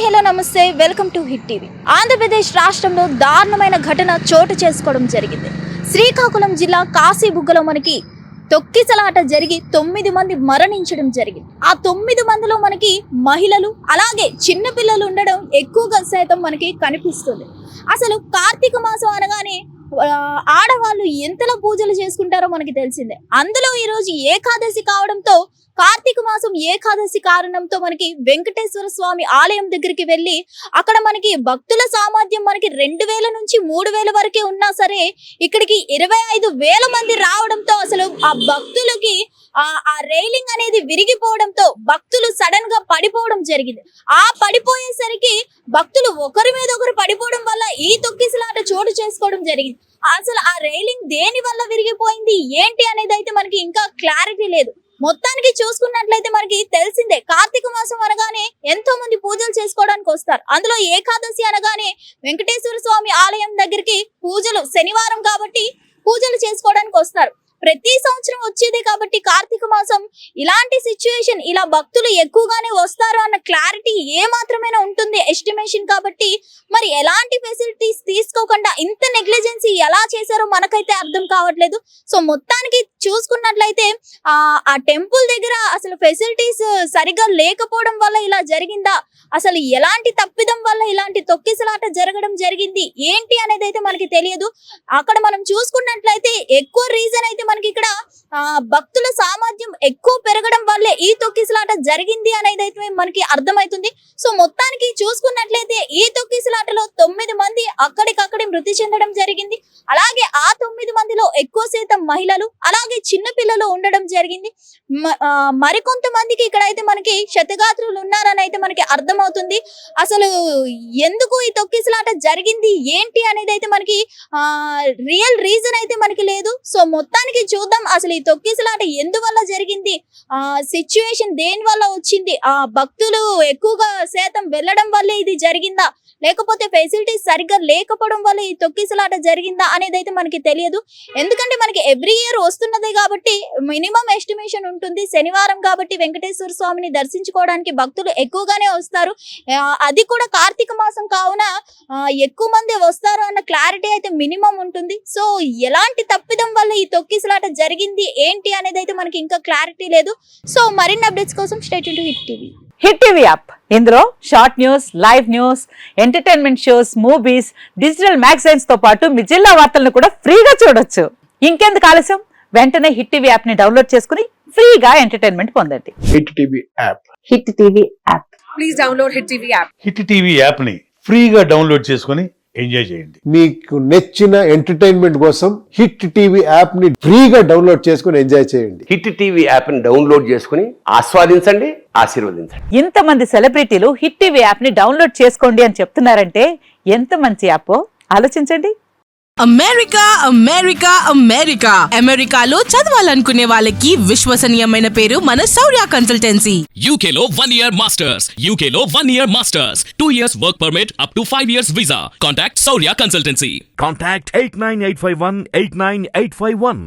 Hi hello నమస్తే welcome to hit TV. Andhra Pradesh రాష్ట్రంలో దారుణమైన ఘటన చోటు చేసుకోవడం జరిగింది. శ్రీకాకుళం జిల్లా కాశీబుగ్గలో మనకి తొక్కిసలాట జరిగి 9 మంది మరణించడం జరిగింది. ఆ 9 మందిలో మనకి మహిళలు అలాగే చిన్న పిల్లలు ఉండడం ఎక్కువగా శాతం మనకి కనిపిస్తుంది. అసలు కార్తీక మాసం అనగానే ఆడవాళ్ళు ఎంతలా పూజలు చేసుకుంటారో మనకి తెలిసిందే. అందులో ఈరోజు ఏకాదశి కావడంతో కార్తీక మాసం ఏకాదశి కారణంతో మనకి వెంకటేశ్వర స్వామి ఆలయం దగ్గరికి వెళ్ళి అక్కడ మనకి భక్తుల సామర్థ్యం మనకి 2000 నుంచి 3000 వరకే ఉన్నా సరే ఇక్కడికి 25,000 మంది రావడంతో అసలు ఆ భక్తులకి ఆ రైలింగ్ అనేది విరిగిపోవడంతో భక్తులు సడన్ గా పడిపోవడం జరిగింది. ఆ పడిపోయేసరికి భక్తులు ఒకరి మీద ఒకరు పడిపోవడం వల్ల ఈ తొక్కిసలాట చోటు చేసుకోవడం జరిగింది. అసలు ఆ రైలింగ్ దేని వల్ల విరిగిపోయింది ఏంటి అనేది అయితే మనకి ఇంకా క్లారిటీ లేదు. మొత్తానికి చూసుకున్నట్లయితే మనకి తెలిసిందే, కార్తీక మాసం అనగానే ఎంతో మంది పూజలు చేసుకోవడానికి వస్తారు. అందులో ఏకాదశి అనగానే వెంకటేశ్వర స్వామి ఆలయం దగ్గరికి పూజలు శనివారం కాబట్టి పూజలు చేసుకోవడానికి వస్తారు. ప్రతి సంవత్సరం వచ్చేదే కాబట్టి కార్తీక మాసం ఇలాంటి సిచ్యువేషన్ ఇలా భక్తులు ఎక్కువగానే వస్తారు అన్న క్లారిటీ ఏ మాత్రమైనా ఉంటుంది ఎస్టిమేషన్. కాబట్టి మరి ఎలాంటి ఫెసిలిటీస్ తీసుకోకుండా ఇంత నెగ్లిజెన్సీ ఎలా చేశారో మనకైతే అర్థం కావట్లేదు. సో మొత్తానికి చూసుకున్నట్లయితే ఆ టెంపుల్ దగ్గర అసలు ఫెసిలిటీస్ సరిగా లేకపోవడం వల్ల ఇలా జరిగిందా, అసలు ఎలాంటి తప్పిదం వల్ల ఇలాంటి తొక్కిసలాట జరగడం జరిగింది ఏంటి అనేది అయితే మనకి తెలియదు. అక్కడ మనం చూసుకున్నట్లయితే ఎక్కువ రీజన్ అయితే మనకి ఇక్కడ భక్తుల సామర్థ్యం ఎక్కువ పెరగడం వల్లే ఈ తొక్కిసలాట జరిగింది అనేది అయితే మనకి అర్థమవుతుంది. సో మొత్తానికి చూసుకున్నట్లయితే ఈ తొక్కిసలాటలో 9 మంది అక్కడికక్కడే మృతి చెందడం జరిగింది. అలాగే ఆ 9 మందిలో ఎక్కువ శాతం మహిళలు అలాగే చిన్న పిల్లలు ఉండడం జరిగింది. మరికొంతమందికి ఇక్కడైతే మనకి క్షతగాత్రులు ఉన్నారని అయితే మనకి అర్థమవుతుంది. అసలు ఎందుకు ఈ తొక్కిసలాట జరిగింది ఏంటి అనేది అయితే మనకి రియల్ రీజన్ అయితే మనకి లేదు. సో మొత్తానికి చూద్దాం అసలు ఈ తొక్కిసలాట ఎందువల్ల జరిగింది, సిచ్యువేషన్ దేని వల్ల వచ్చింది, భక్తులు ఎక్కువగా శాతం వెళ్ళడం వల్లే ఇది జరిగిందా లేకపోతే ఫెసిలిటీస్ సరిగ్గా లేకపోవడం వల్ల ఈ తొక్కిసలాట జరిగిందా అనేది అయితే మనకి తెలియదు. ఎందుకంటే మనకి ఎవ్రీ ఇయర్ వస్తున్నదే కాబట్టి మినిమం ఎస్టిమేషన్ ఉంటుంది. శనివారం కాబట్టి వెంకటేశ్వర స్వామిని దర్శించుకోవడానికి భక్తులు ఎక్కువగానే వస్తారు. అది కూడా కార్తీక మాసం కావున ఎక్కువ మంది వస్తారు అన్న క్లారిటీ అయితే మినిమం ఉంటుంది. సో ఎలాంటి తప్పిదం వల్ల ఈ తొక్కిసలాట జరిగింది ఏంటి అనేది అయితే మనకి ఇంకా క్లారిటీ లేదు. సో మరిన్ని అప్డేట్స్ కోసం stay tuned to hit TV. Hit TV app, ఇందులో short news, live news, entertainment shows, movies, digital magazines తో పాటు మీ జిల్లా వార్తలను కూడా ఫ్రీగా చూడొచ్చు. ఇంకెందుకు ఆలస్యం, వెంటనే హిట్ టీవీ యాప్ ని డౌన్లోడ్ చేసుకుని ఫ్రీగా ఎంటర్టైన్మెంట్ పొందండి. Hit TV app. Hit TV app. Please download hit TV app. Hit TV app ని ఫ్రీగా డౌన్లోడ్ చేసుకుని ఎంజాయ్ చేయండి. మీకు నచ్చిన ఎంటర్టైన్మెంట్ కోసం హిట్ టీవీ యాప్ ని ఫ్రీగా డౌన్లోడ్ చేసుకుని ఎంజాయ్ చేయండి. హిట్ టీవీ యాప్ ని డౌన్లోడ్ చేసుకుని ఆస్వాదించండి, ఆశీర్వదించండి. ఇంతమంది సెలబ్రిటీలు హిట్ టీవీ యాప్ ని డౌన్లోడ్ చేసుకోండి అని చెప్తున్నారంటే ఎంత మంచి యాప్ ఆలోచించండి. అమెరికా అమెరికా అమెరికా అమెరికాలో చదవాలనుకునే వాళ్ళకి విశ్వసనీయమైన పేరు మన శౌర్య కన్సల్టెన్సీ. UK లో 1 year masters, UK లో 1 year masters, 2 years work permit up to 5 years visa. Contact Saurya Consultancy. Contact 89851 89851.